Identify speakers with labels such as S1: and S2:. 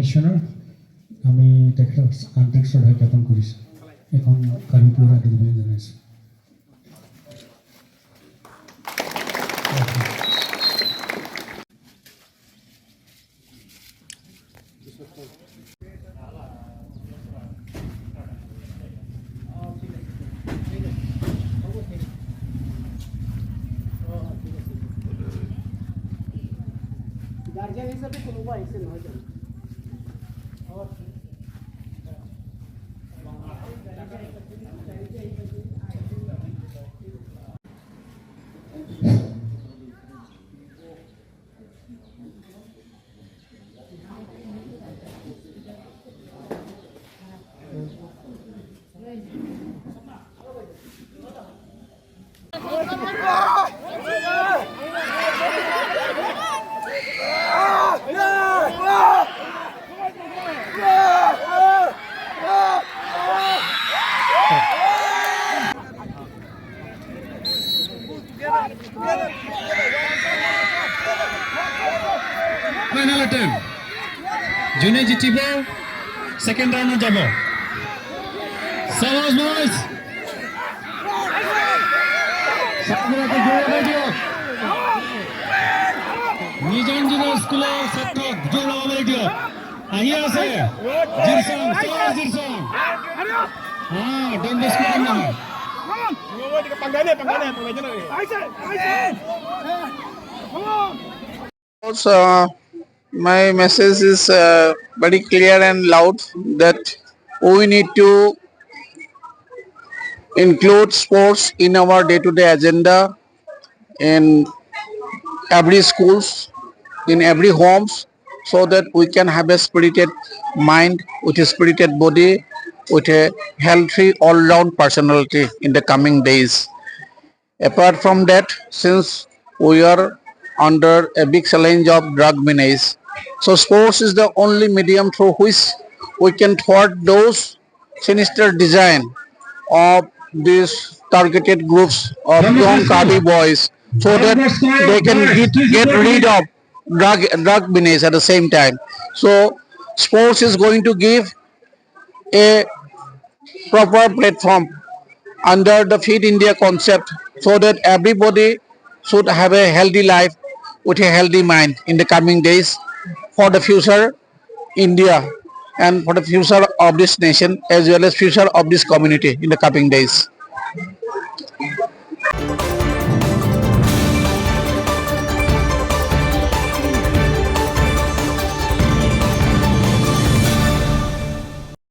S1: Commissioner আমি তেখেতক আন্তৰিক শ্ৰদ্ধা জ্ঞাপন কৰিছোঁ এখন কাৰিপুৰ আদিৰ জনাইছোঁ গার্জিয়ান হিসাবে কোনোবা আহিছে নহয় জানো Final attempt. Junior জিতিব সেকেন্ড রাউন্ডে যাব সাবাস বয়স সাবধানে জোরে দিও নিজন জিনের স্কুলের ছাত্র জোরে মারি দিও আহি আছে জিরসন সাবাস জিরসন হ্যাঁ ডেন্ডে স্কুল না
S2: Also, my message is very clear and loud that we need to include sports in our day-to-day agenda in every schools, in every homes, so that we can have a spirited mind with a spirited body, with a healthy all-round personality in the coming days. Apart from that, since we are under a big challenge of drug menace, so sports is the only medium through which we can thwart those sinister design of these targeted groups of young cardi boys, so that they can get rid of drug menace at the same time. So sports is going to give a proper platform under the Feed India concept, so that everybody should have a healthy life with a healthy mind in the coming days for the future India and for the future of this nation as well as future of this community in the coming days.